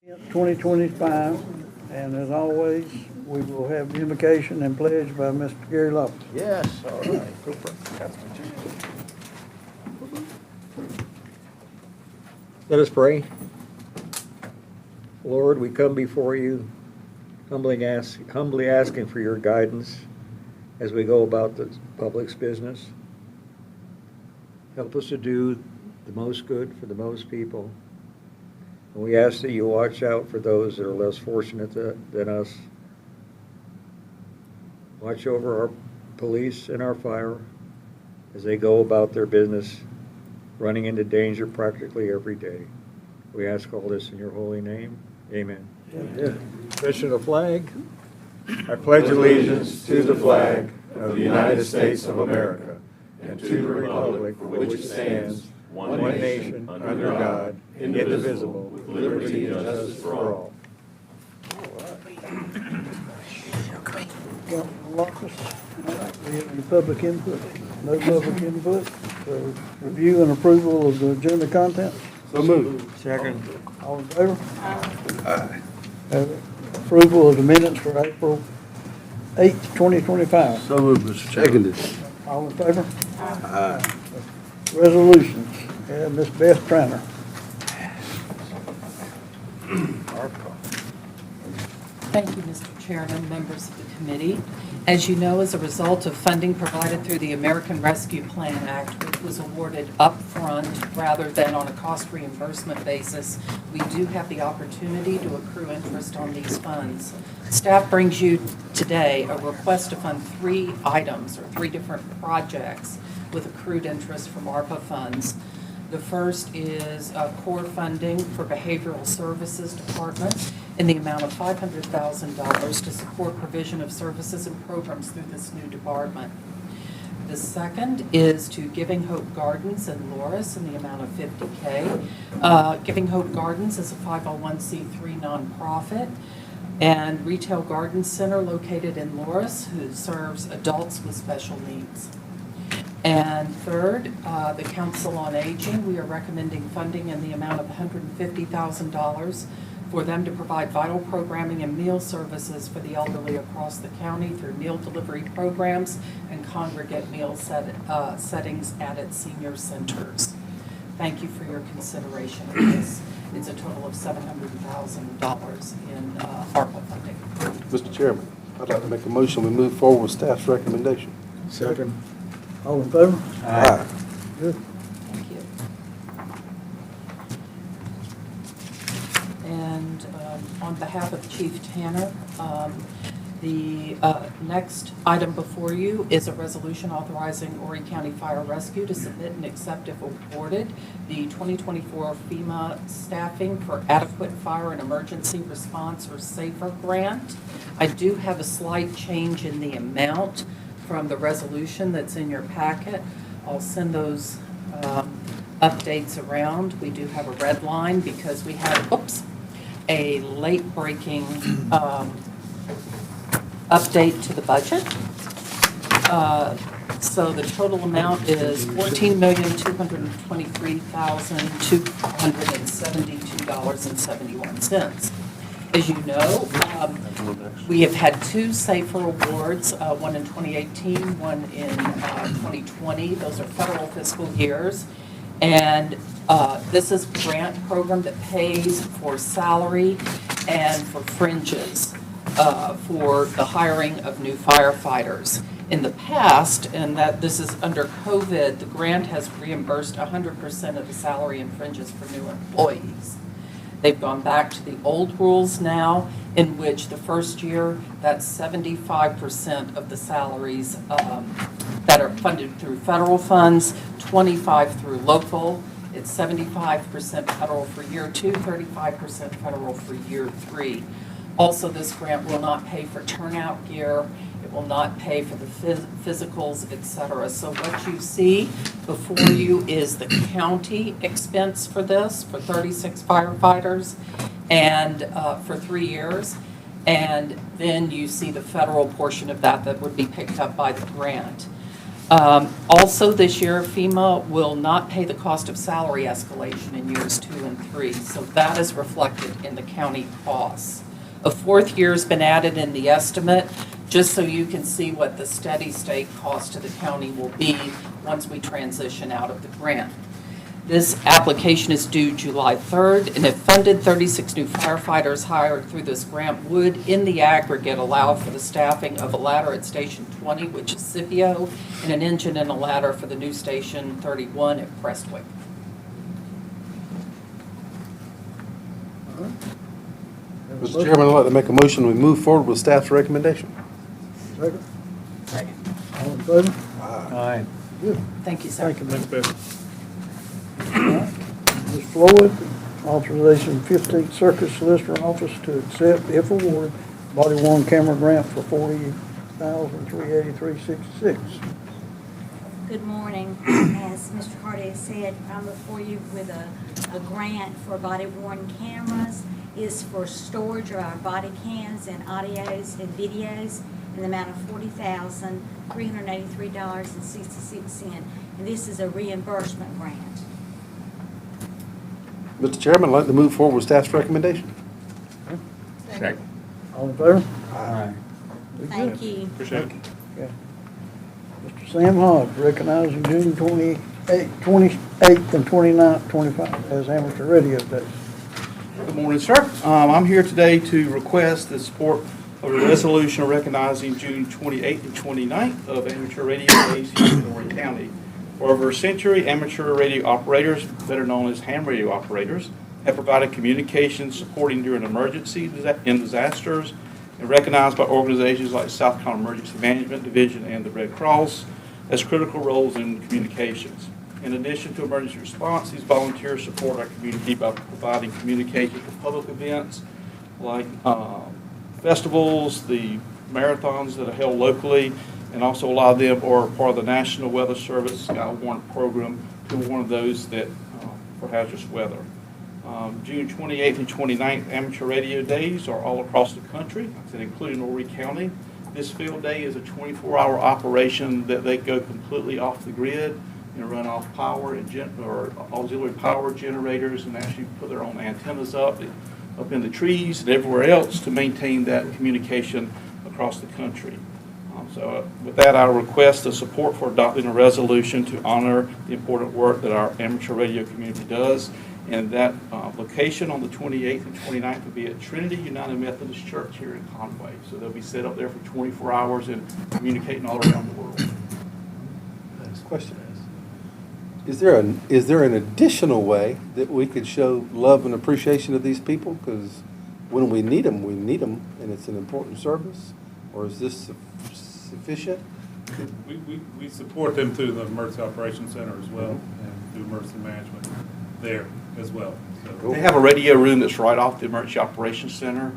2025, and as always, we will have the invocation and pledge by Mr. Gary Loftus. Yes, all right. Cooper. Let us pray. Lord, we come before you humbly asking for your guidance as we go about the public's business. Help us to do the most good for the most people. And we ask that you watch out for those that are less fortunate than us. Watch over our police and our fire as they go about their business, running into danger practically every day. We ask all this in your holy name. Amen. Mission of the flag. I pledge allegiance to the flag of the United States of America and to the republic for which it stands, one nation, under God, indivisible, with liberty and justice for all. Loftus, we have any public input? No public input. So review and approval of the agenda content. So moved. Second. All in favor? Aye. Approval of the minutes for April 8th, 2025. So moved, Mr. Chairman. All in favor? Aye. Resolutions. Ms. Beth Tranner. Thank you, Mr. Chairman, members of the committee. As you know, as a result of funding provided through the American Rescue Plan Act, which was awarded upfront rather than on a cost reimbursement basis, we do have the opportunity to accrue interest on these funds. Staff brings you today a request to fund 3 items or 3 different projects with accrued interest from ARPA funds. The first is core funding for Behavioral Services Department in the amount of $500,000 to support provision of services and programs through this new department. The second is to Giving Hope Gardens in Loris in the amount of $50K. Giving Hope Gardens is a 501c3 nonprofit and retail garden center located in Loris who serves adults with special needs. And third, the Council on Aging, we are recommending funding in the amount of $150,000 for them to provide vital programming and meal services for the elderly across the county through meal delivery programs and congregate meal settings at its senior centers. Thank you for your consideration of this. It's a total of $700,000 in ARPA funding. Mr. Chairman, I'd like to make a motion we move forward with staff's recommendation. Second. All in favor? Aye. Good. Thank you. And on behalf of Chief Tanner, the next item before you is a resolution authorizing Horry County Fire Rescue to submit and accept if awarded the 2024 FEMA Staffing for Adequate Fire and Emergency Response or SAFER grant. I do have a slight change in the amount from the resolution that's in your packet. I'll send those updates around. We do have a red line because we had, a late-breaking update to the budget. So the total amount is $14,223,272.71. As you know, we have had 2 SAFER awards, one in 2018, one in 2020. Those are federal fiscal years. And this is a grant program that pays for salary and for fringes for the hiring of new firefighters. In the past, and that this is under COVID, the grant has reimbursed 100% of the salary and fringes for new employees. They've gone back to the old rules now, in which the first year, that's 75% of the salaries that are funded through federal funds, 25% through local. It's 75% federal for year 2, 35% federal for year 3. Also, this grant will not pay for turnout gear. It will not pay for the physicals, etc. So what you see before you is the county expense for this, for 36 firefighters, and for 3 years. And then you see the federal portion of that that would be picked up by the grant. Also, this year, FEMA will not pay the cost of salary escalation in years 2 and 3, so that is reflected in the county costs. A fourth year has been added in the estimate, just so you can see what the steady state cost to the county will be once we transition out of the grant. This application is due July 3rd, and if funded, 36 new firefighters hired through this grant would, in the aggregate, allow for the staffing of a ladder at Station 20, which is Scipio, and an engine and a ladder for the new Station 31 at Prestwick. Mr. Chairman, I'd like to make a motion, we move forward with staff's recommendation. Second? All in favor? Aye. Good. Thank you, sir. Thank you, Ms. Ms. Floyd, authorization 15th Circuit Solicitor Office to accept, if awarded, body worn camera grant for $40,383.66. Good morning. As Mr. Hardy has said, I'm before you with a grant for body-worn cameras. Is for storage of our body cams and audios and videos in the amount of $40,383.66. And this is a reimbursement grant. Mr. Chairman, I'd like to move forward with staff's recommendation. Second. All in favor? Aye. We good? Thank you. Appreciate it. Okay. Mr. Sam Hodge, recognizing June 28th and 29th, 25 as amateur radio days. Good morning, sir. I'm here today to request the support of a resolution recognizing June 28th and 29th of amateur radio days here in Horry County. For over a century, amateur radio operators, better known as ham radio operators, have provided communication supporting during emergency and disasters, and recognized by organizations like South Carolina Emergency Management Division and the Red Cross as critical roles in communications. In addition to emergency response, these volunteers support our community by providing communication to public events like festivals, the marathons that are held locally, and also a lot of them are part of the National Weather Service Sky Warning program to warn those that for hazardous weather. June 28th and 29th amateur radio days are all across the country, including Horry County. This field day is a 24-hour operation that they go completely off the grid and run off power and or auxiliary power generators, and actually put their own antennas up in the trees and everywhere else to maintain that communication across the country. So with that, I request the support for adopting a resolution to honor the important work that our amateur radio community does. And that location on the 28th and 29th will be at Trinity United Methodist Church here in Conway. So they'll be set up there for 24 hours and communicating all around the world. Next question is there an additional way that we could show love and appreciation of these people? Because when we need them, and it's an important service. Or is this sufficient? We support them through the Emergency Operations Center as well, and through emergency management there as well. So They have a radio room that's right off the Emergency Operations Center.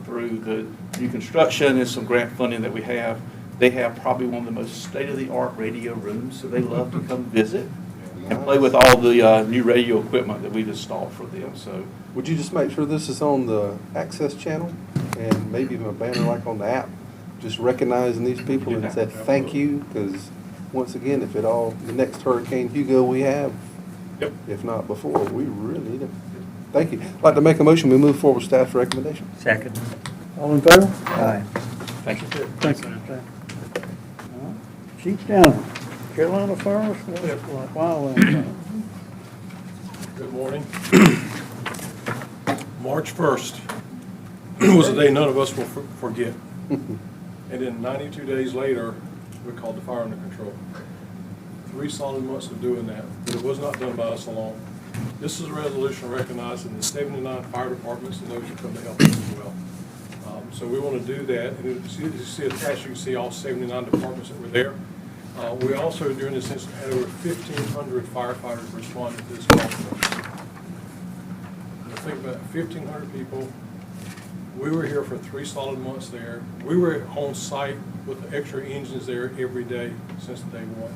Through the new construction and some grant funding that we have, they have probably one of the most state-of-the-art radio rooms, so they love to come visit and play with all the new radio equipment that we've installed for them. So Would you just make sure this is on the access channel and maybe even a banner like on the app, just recognizing these people and say thank you? Because once again, if the next Hurricane Hugo we have, Yep. if not before, we really need them. Thank you. I'd like to make a motion, we move forward with staff's recommendation. Second. All in favor? Aye. thank you. Thank you, Sam. Chief Down, Carolina Farmers, Wildland. Good morning. March 1st was a day none of us will forget. And then 92 days later, we called the fire under control. 3 solid months of doing that, but it was not done by us alone. This is a resolution recognizing the 79 fire departments and those who come to help us as well. So we want to do that. And you see attached, you can see all 79 departments that were there. We also, during this incident, had over 1,500 firefighters respond to this call for us. Think about it, 1,500 people. We were here for 3 solid months there. We were on site with the extra engines there every day since day one.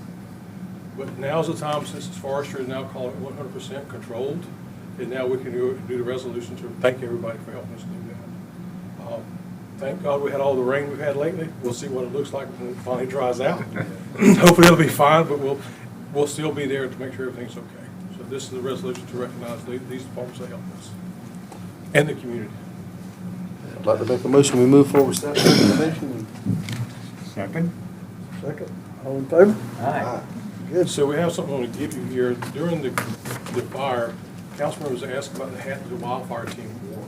But now's the time, since the forester is now calling it 100% controlled, and now we can do the resolution to thank everybody for helping us do that. thank God we had all the rain we've had lately. We'll see what it looks like when it finally dries out. Hopefully it'll be fine, but we'll still be there to make sure everything's okay. So this is a resolution to recognize these departments that helped us and the community. I'd like to make a motion, we move forward with staff recommendation. Second? Second, all in favor? Aye. Good. So we have something I want to give you here. During the fire, council members asked about the hat that the wildfire team wore.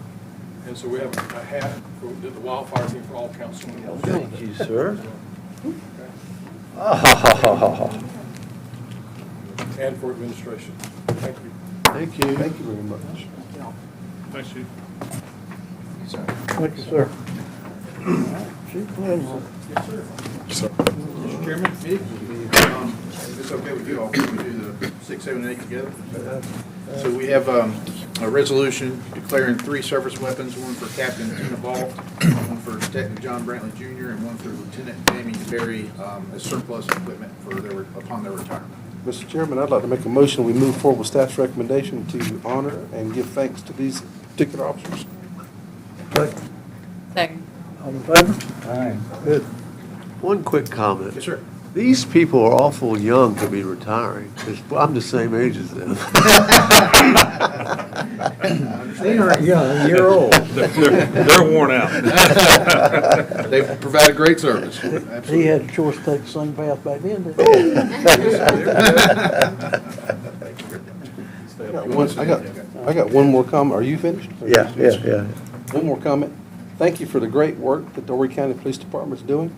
And so we have a hat for the wildfire team for all council members. Thank you, sir. Okay. Oh. And for administration. Thank you. Thank you. Thank you very much. Thanks, Chief. Thank you, sir. All right, Chief Lindsay. Mr. Chairman, if it's okay with you, I'll do the 6, 7, and 8 together. So we have a resolution declaring 3 service weapons, one for Captain Tina Ball, one for Detective John Brantley Jr., and one for Lieutenant Jamie DeBerry as surplus equipment upon their retirement. Mr. Chairman, I'd like to make a motion, we move forward with staff's recommendation to honor and give thanks to these particular officers. Second. All in favor? Aye. Good. One quick comment. Yes, sir. These people are awful young to be retiring. 'Cause I'm the same age as them. They aren't young, you're old. They're worn out. They've provided great service. He Absolutely. had a choice to take the same path back then, didn't he? I got one more comment. Are you finished? Yeah. One more comment. Thank you for the great work that the Horry County Police Department's doing.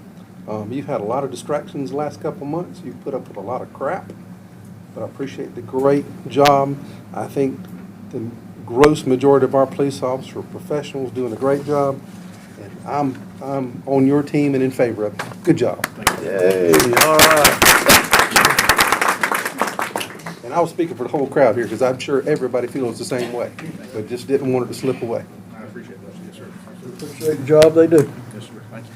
You've had a lot of distractions the last couple of months. You've put up with a lot of crap, but I appreciate the great job. I think the gross majority of our police officers are professionals doing a great job, and I'm on your team and in favor of it. Good job. Yay, all right. And I was speaking for the whole crowd here because I'm sure everybody feels the same way, but just didn't want it to slip away. I appreciate that. Yes, sir. Appreciate the job they do. Yes, sir. Thank you.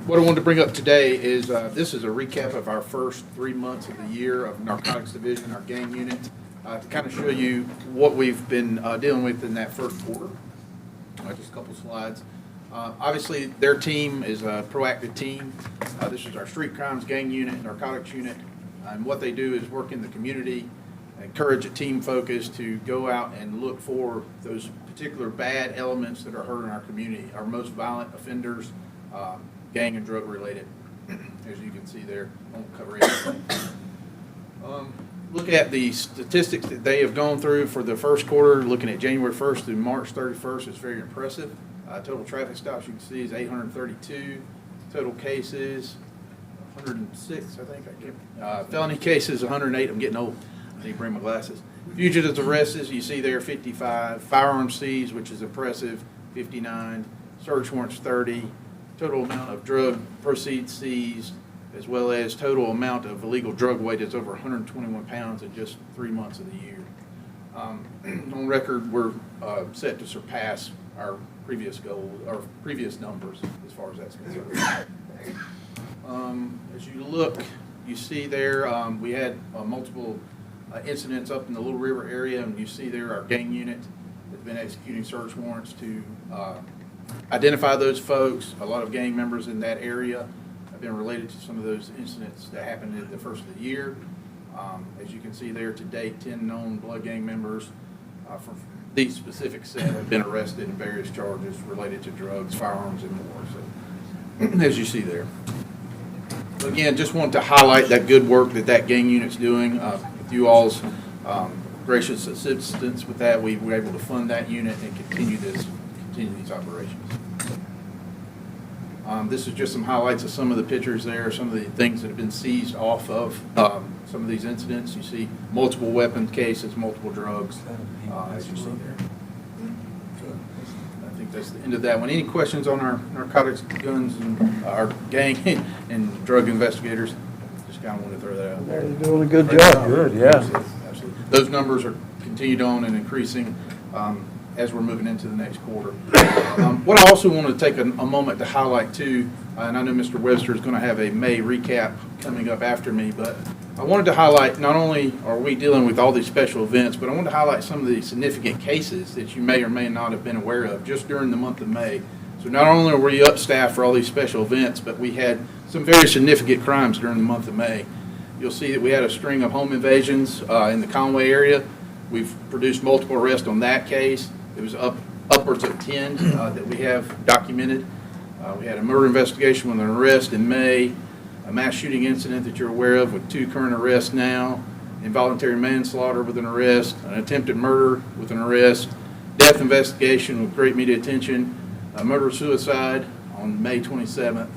What I wanted to bring up today is this is a recap of our first 3 months of the year of Narcotics Division, our gang unit, to kind of show you what we've been dealing with in that first quarter. Just a couple slides. Obviously, their team is a proactive team. This is our street crimes gang unit, narcotics unit, and what they do is work in the community, encourage a team focus to go out and look for those particular bad elements that are hurting our community, our most violent offenders, gang and drug related. As you can see there, won't cover everything. Look at the statistics that they have gone through for the first quarter, looking at January 1st through March 31st is very impressive. Total traffic stops you can see is 832. Total cases, 106, I think. Felony cases, 108. I'm getting old. I need to bring my glasses. Fugitives arrested, you see there, 55. Firearms seized, which is impressive, 59. Search warrants, 30. Total amount of drug proceeds seized, as well as total amount of illegal drug weight is over 121 pounds in just 3 months of the year. On record, we're set to surpass our previous goal, our previous numbers as far as that's concerned. As you look, you see there, we had multiple incidents up in the Little River area, and you see there our gang unit has been executing search warrants to identify those folks. A lot of gang members in that area have been related to some of those incidents that happened at the first of the year. As you can see there, to date, 10 known blood gang members from these specific set have been arrested in various charges related to drugs, firearms, and more. So, as you see there. But again, just want to highlight that good work that gang unit's doing. With you all's gracious assistance with that, we were able to fund that unit and continue these operations. This is just some highlights of some of the pictures there, some of the things that have been seized off of some of these incidents. You see multiple weapon cases, multiple drugs, as you see there. I think that's the end of that one. Any questions on our narcotics, guns, and our gang and drug investigators? Just kind of want to throw that out there. They're doing a good job. Good, yeah. Absolutely. Those numbers are continued on and increasing as we're moving into the next quarter. What I also want to take a moment to highlight too, and I know Mr. Webster is going to have a May recap coming up after me, but I wanted to highlight, not only are we dealing with all these special events, but I wanted to highlight some of the significant cases that you may or may not have been aware of just during the month of May. So not only are we up-staffed for all these special events, but we had some very significant crimes during the month of May. You'll see that we had a string of home invasions in the Conway area. We've produced multiple arrests on that case. It was upwards of 10 that we have documented. We had a murder investigation with an arrest in May, a mass shooting incident that you're aware of with 2 current arrests now, involuntary manslaughter with an arrest, an attempted murder with an arrest, death investigation with great media attention, a murder-suicide on May 27th.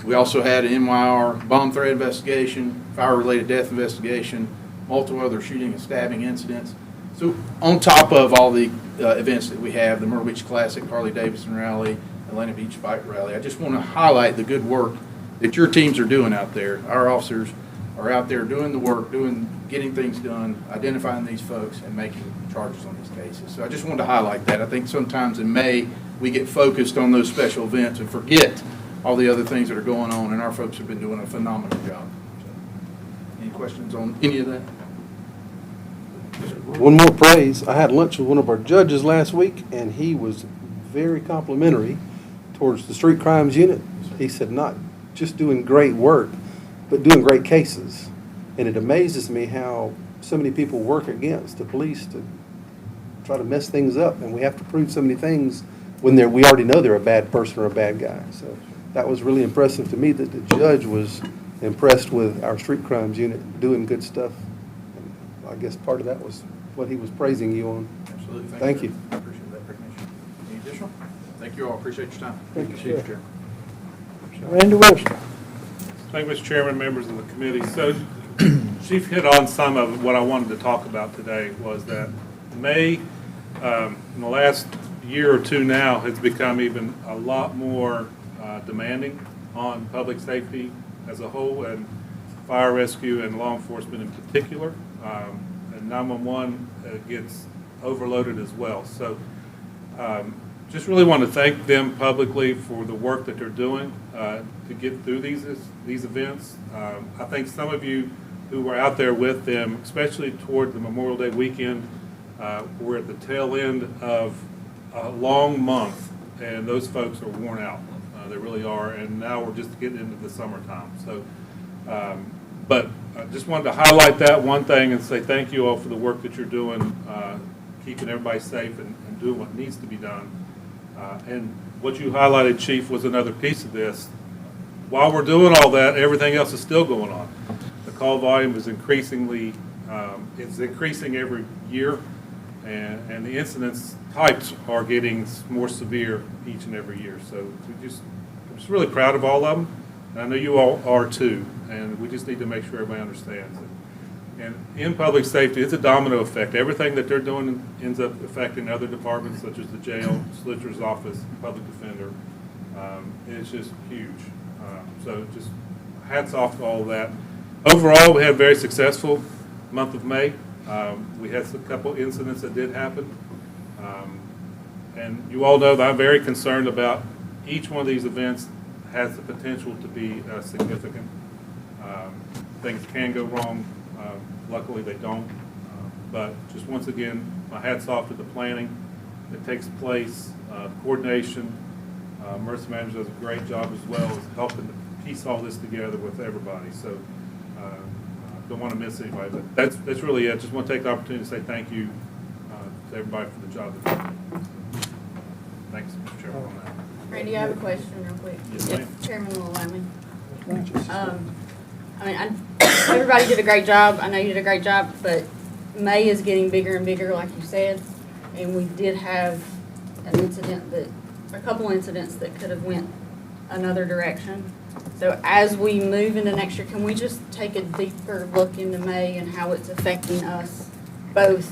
We also had an MYR bomb threat investigation, fire-related death investigation, multiple other shooting and stabbing incidents. So on top of all the events that we have, the Myrtle Beach Classic, Harley-Davidson Rally, Atlanta Beach Bike Rally, I just want to highlight the good work that your teams are doing out there. Our officers are out there doing the work, getting things done, identifying these folks, and making charges on these cases. So I just wanted to highlight that. I think sometimes in May, we get focused on those special events and forget all the other things that are going on, and our folks have been doing a phenomenal job. So, any questions on any of that? One more praise. I had lunch with one of our judges last week, and he was very complimentary towards the street crimes unit. He said not just doing great work, but doing great cases. And it amazes me how so many people work against the police to try to mess things up, and we have to prove so many things when we already know they're a bad person or a bad guy. So that was really impressive to me, that the judge was impressed with our street crimes unit doing good stuff. And I guess part of that was what he was praising you on. Absolutely. Thank you. I appreciate that recognition. Any additional? Thank you all. Appreciate your time. Thank you, Appreciate sir. your- Randy Webster. Thank you, Mr. Chairman, members of the committee. So Chief hit on some of what I wanted to talk about today, was that May, in the last year or two now, has become even a lot more demanding on public safety as a whole, and fire rescue and law enforcement in particular. And 911 gets overloaded as well. So just really want to thank them publicly for the work that they're doing to get through these events. I think some of you who were out there with them, especially toward the Memorial Day weekend, were at the tail end of a long month, and those folks are worn out. They really are, and now we're just getting into the summertime. So, but I just wanted to highlight that one thing and say thank you all for the work that you're doing, keeping everybody safe and doing what needs to be done. And what you highlighted, Chief, was another piece of this. While we're doing all that, everything else is still going on. The call volume is increasing every year, and the incidents types are getting more severe each and every year. So I'm just really proud of all of them, and I know you all are too, and we just need to make sure everybody understands it. And in public safety, it's a domino effect. Everything that they're doing ends up affecting other departments, such as the jail, solicitor's office, public defender. It's just huge. So just hats off to all of that. Overall, we had a very successful month of May. We had a couple incidents that did happen. And you all know that I'm very concerned about each one of these events has the potential to be significant. Things can go wrong. Luckily, they don't. But just once again, my hat's off to the planning that takes place, coordination. Emergency manager does a great job as well as helping to piece all this together with everybody. So don't want to miss anybody. But that's really it. Just want to take the opportunity to say thank you to everybody for the job that they're doing. Thanks, Mr. Chairman, on that. Randy, I have a question real quick. Yes, ma'am. If Chairman will allow me. Everybody did a great job. I know you did a great job, but May is getting bigger and bigger, like you said. And we did have a couple incidents that could have went another direction. So as we move into next year, can we just take a deeper look into May and how it's affecting us, both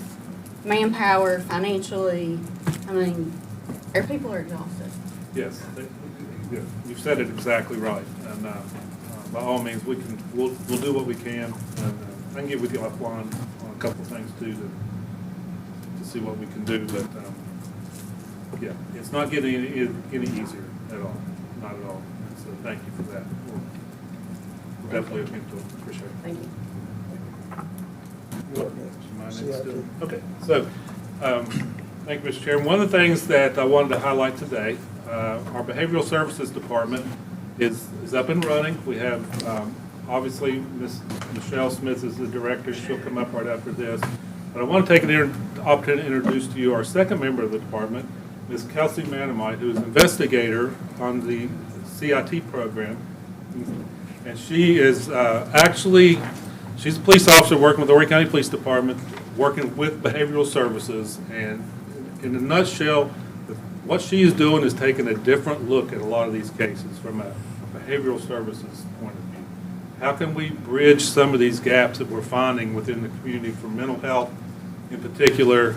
manpower, financially? I mean, our people are exhausted. Yes, you've said it exactly right. And by all means, we'll do what we can. And I can get with you offline on a couple of things too to see what we can do. But yeah, it's not getting any easier at all, not at all. So thank you for that. We'll definitely look into it. Appreciate it. CIT. Okay, so, thank you, Mr. Chairman. One of the things that I wanted to highlight today, our Behavioral Services Department is up and running. We have, obviously, Ms. Michelle Smith is the director. She'll come up right after this. But I want to take an opportunity to introduce to you our second member of the department, Ms. Kelsey Manamite, who is an investigator on the CIT program. And she is she's a police officer working with the Horry County Police Department, working with behavioral services. And in a nutshell, what she is doing is taking a different look at a lot of these cases from a behavioral services point of view. How can we bridge some of these gaps that we're finding within the community for mental health in particular,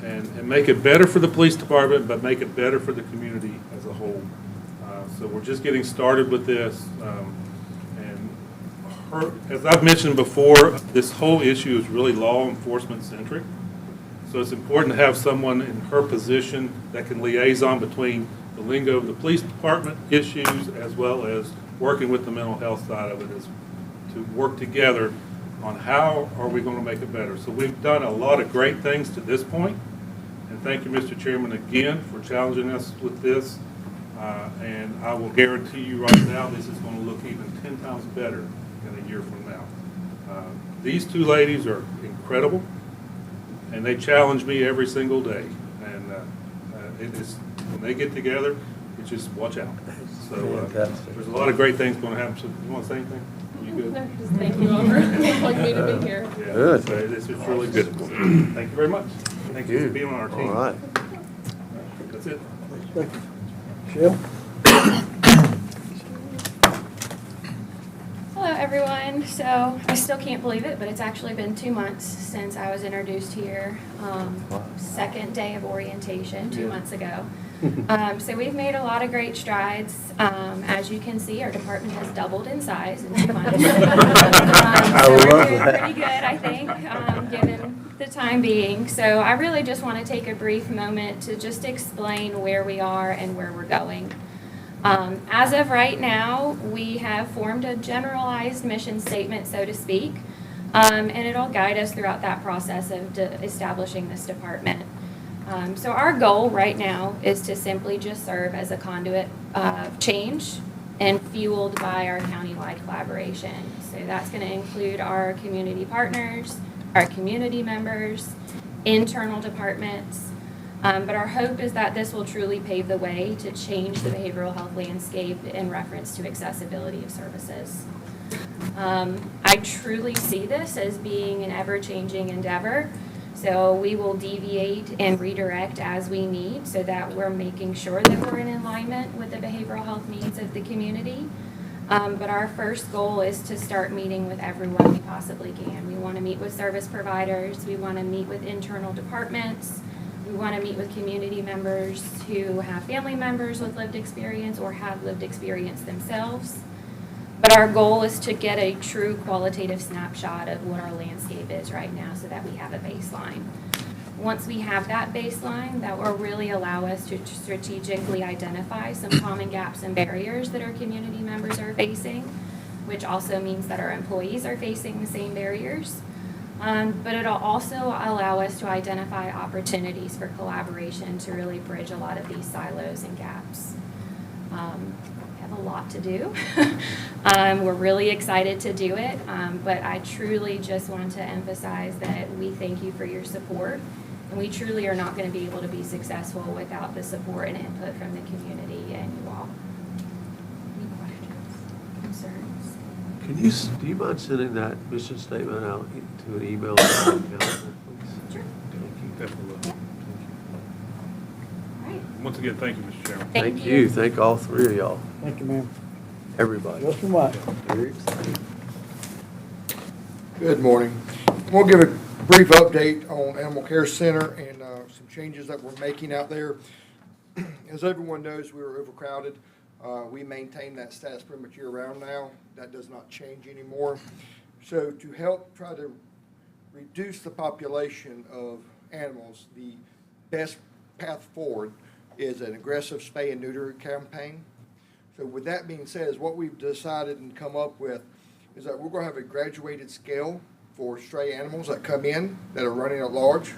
and make it better for the police department, but make it better for the community as a whole. So we're just getting started with this. As I've mentioned before, this whole issue is really law enforcement centric. So it's important to have someone in her position that can liaison between the lingo of the police department issues as well as working with the mental health side of it, is to work together on how are we going to make it better. So we've done a lot of great things to this point, and thank you, Mr. Chairman, again for challenging us with this. And I will guarantee you right now this is going to look even 10 times better in a year from now. These two ladies are incredible, and they challenge me every single day. And it is, when they get together, it's just watch out. So there's a lot of great things going to happen. So you want to say anything? You good? No, just thank you all for allowing me to be here. Yeah, Good. so this is really good. Thank you very much. Thank you for being on our team. All right. That's it. Thank you. Michelle? Hello, everyone. So I still can't believe it, but it's actually been 2 months since I was introduced here. Second day of orientation 2 months ago. So we've made a lot of great strides. As you can see, our department has doubled in size in 2 months. So we're doing pretty good, I think, given the time being. So I really just want to take a brief moment to just explain where we are and where we're going. As of right now, we have formed a generalized mission statement, so to speak, and it'll guide us throughout that process of establishing this department. So our goal right now is to simply just serve as a conduit of change and fueled by our countywide collaboration. So that's going to include our community partners, our community members, internal departments. But our hope is that this will truly pave the way to change the behavioral health landscape in reference to accessibility of services. I truly see this as being an ever-changing endeavor. So we will deviate and redirect as we need so that we're making sure that we're in alignment with the behavioral health needs of the community. But our first goal is to start meeting with everyone we possibly can. We want to meet with service providers. We want to meet with internal departments. We want to meet with community members who have family members with lived experience or have lived experience themselves. But our goal is to get a true qualitative snapshot of what our landscape is right now so that we have a baseline. Once we have that baseline, that will really allow us to strategically identify some common gaps and barriers that our community members are facing, which also means that our employees are facing the same barriers. But it'll also allow us to identify opportunities for collaboration to really bridge a lot of these silos and gaps. We have a lot to do. We're really excited to do it, but I truly just want to emphasize that we thank you for your support, and we truly are not going to be able to be successful without the support and input from the community and you all. Any questions, concerns? Do you mind sending that mission statement out to an email to the council, please? Sure. Thank you. All right. Once again, thank you, Mr. Chairman. Thank you. Thank all three of y'all, Thank you, ma'am. everybody. Justin White. Very exciting. Good morning. We'll give a brief update on Animal Care Center and some changes that we're making out there. As everyone knows, we were overcrowded. We maintain that status pretty much year-round now. That does not change anymore. So to help try to reduce the population of animals, the best path forward is an aggressive spay and neuter campaign. So with that being said, is what we've decided and come up with is that we're going to have a graduated scale for stray animals that come in that are running at large.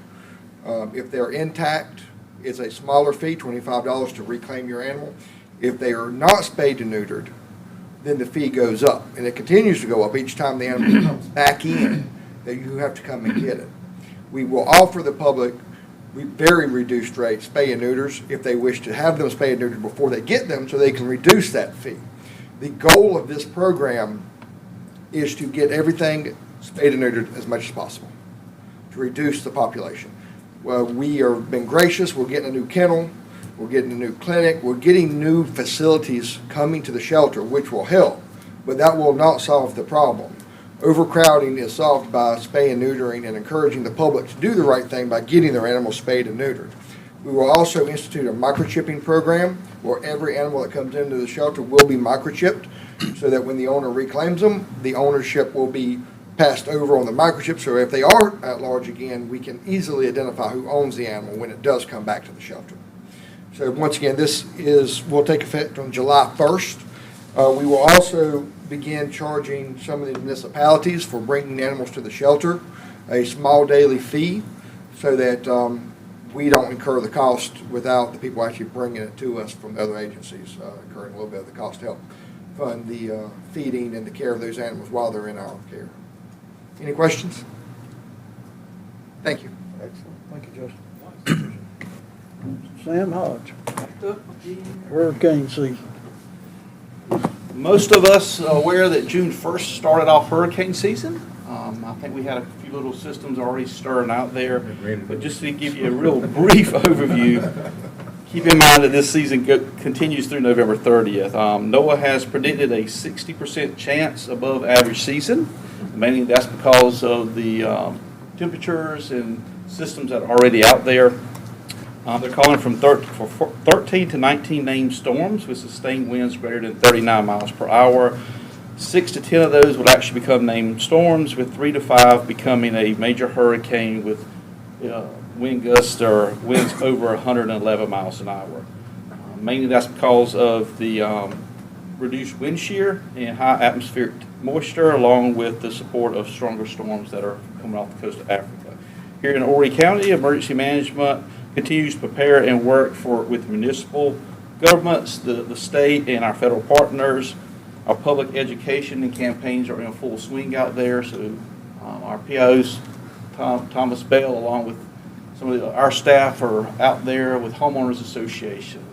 If they're intact, it's a smaller fee, $25 to reclaim your animal. If they are not spayed and neutered, then the fee goes up, and it continues to go up each time the animal comes back in, that you have to come and get it. We will offer the public very reduced rates, spay and neuters, if they wish to have them spayed and neutered before they get them, so they can reduce that fee. The goal of this program is to get everything spayed and neutered as much as possible, to reduce the population. Well, we have been gracious. We're getting a new kennel. We're getting a new clinic. We're getting new facilities coming to the shelter, which will help, but that will not solve the problem. Overcrowding is solved by spay and neutering and encouraging the public to do the right thing by getting their animals spayed and neutered. We will also institute a microchipping program where every animal that comes into the shelter will be microchipped, so that when the owner reclaims them, the ownership will be passed over on the microchip, so if they are at large again, we can easily identify who owns the animal when it does come back to the shelter. So once again, will take effect on July 1st. We will also begin charging some of the municipalities for bringing animals to the shelter a small daily fee, so that we don't incur the cost without the people actually bringing it to us from the other agencies, incurring a little bit of the cost to help fund the feeding and the care of those animals while they're in our care. Any questions? Thank you. Excellent. Thank you, Justin. Sam Hodge, hurricane season. Most of us are aware that June 1st started off hurricane season. I think we had a few little systems already stirring out there, but just to give you a real brief overview, keep in mind that this season continues through November 30th. NOAA has predicted a 60% chance above average season. Mainly that's because of the temperatures and systems that are already out there. They're calling for 13 to 19 named storms with sustained winds greater than 39 miles per hour. 6 to 10 of those would actually become named storms, with 3 to 5 becoming a major hurricane with wind gusts or winds over 111 miles an hour. Mainly that's because of the reduced wind shear and high atmospheric moisture, along with the support of stronger storms that are coming off the coast of Africa. Here in Horry County, emergency management continues to prepare and work with municipal governments, the state, and our federal partners. Our public education and campaigns are in full swing out there, so our PIOs, Thomas Bell, along with some of our staff, are out there with homeowners associations.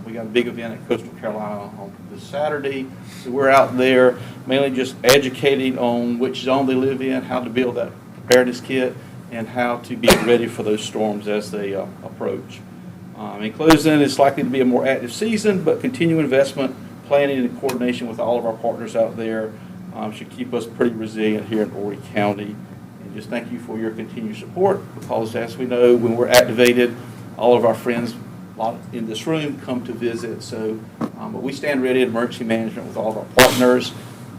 We got a big event at Coastal Carolina on this Saturday, so we're out there mainly just educating on which zone they live in, how to build that preparedness kit, and how to be ready for those storms as they approach. In closing, it's likely to be a more active season, but continued investment, planning, and coordination with all of our partners out there should keep us pretty resilient here in Horry County. And just thank you for your continued support, because as we know, when we're activated, all of our friends in this room come to visit. So, but we stand ready at emergency management with all of our partners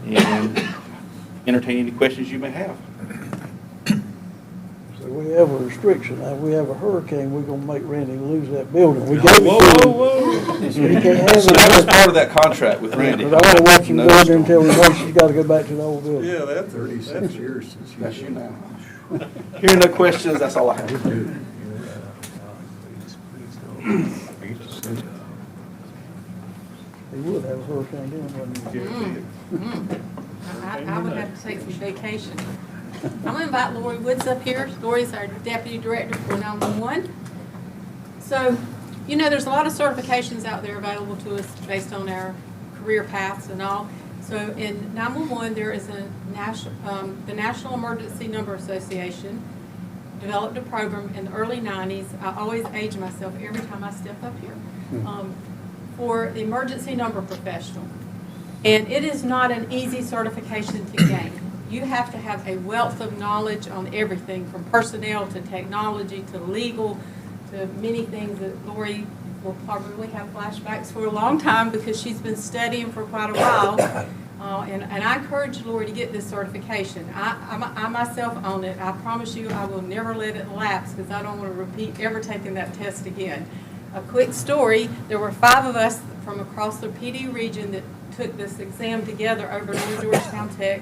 and entertain any questions you may have. So we have a restriction. Now, if we have a hurricane, we're gonna make Randy lose that building. We Whoa, gave it to him. whoa. So he can't have So it. that was part of that contract with Randy. But I wanna watch him go in there until we know she's gotta go back to the old building. Yeah, that's 36 years since you. That's you now. Hearing no questions, that's all I have. He would have a hurricane then, wouldn't he? I would have to take some vacation. I'm gonna invite Lori Woods up here. Lori's our Deputy Director for 911. So, you know, there's a lot of certifications out there available to us based on our career paths and all. So in 911, there is a the National Emergency Number Association developed a program in the early 90s. I always age myself every time I step up here. For the emergency number professional. And it is not an easy certification to gain. You have to have a wealth of knowledge on everything from personnel to technology to legal to many things that Lori will probably have flashbacks for a long time because she's been studying for quite a while. And I encourage Lori to get this certification. I myself own it. I promise you I will never let it lapse because I don't want to repeat ever taking that test again. A quick story, there were 5 of us from across the PD region that took this exam together over at New Georgetown Tech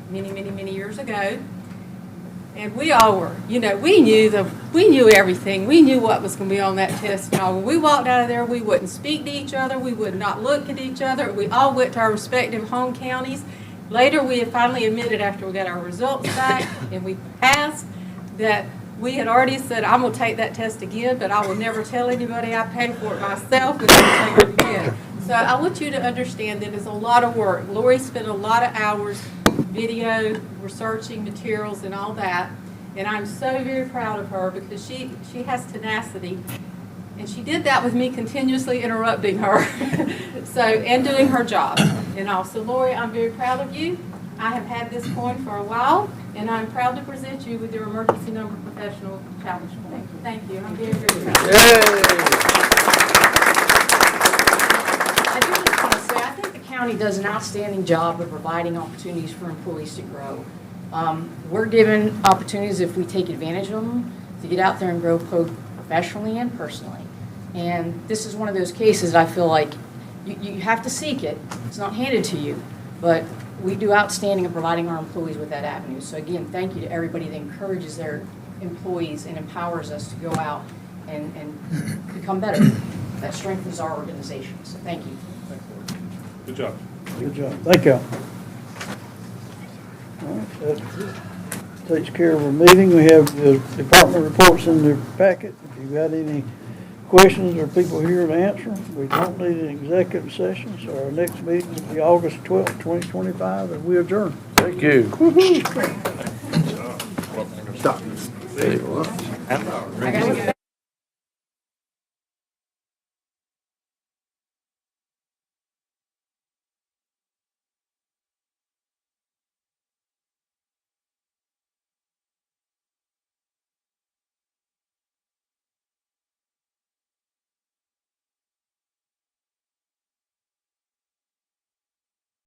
many years ago. And we all were, we knew everything. We knew what was going to be on that test. And all. When we walked out of there, we wouldn't speak to each other. We would not look at each other. We all went to our respective home counties. Later, we had finally admitted after we got our results back and we passed that we had already said, I'm going to take that test again, but I will never tell anybody. I paid for it myself and I'll take it again. So I want you to understand that it's a lot of work. Lori spent a lot of hours video, researching materials and all that. And I'm so very proud of her because she has tenacity. And she did that with me continuously interrupting her. And doing her job. And also, Lori, I'm very proud of you. I have had this coin for a while, and I'm proud to present you with your emergency number professional challenge coin. Thank you. I'm very, very proud. I do just want to say, I think the county does an outstanding job of providing opportunities for employees to grow. We're given opportunities, if we take advantage of them, to get out there and grow professionally and personally. And this is one of those cases I feel like you have to seek it. It's not handed to you. But we do outstanding in providing our employees with that avenue. So again, thank you to everybody that encourages their employees and empowers us to go out and become better. That strengthens our organization. So thank you. Thanks, Lori. Good job. Good job. Thank you. All right, that takes care of our meeting. We have the department reports in the packet. If you've got any questions or people here to answer, we don't need an executive session, so our next meeting will be August 12th, 2025, and we adjourn. Thank you. Stop. There you go.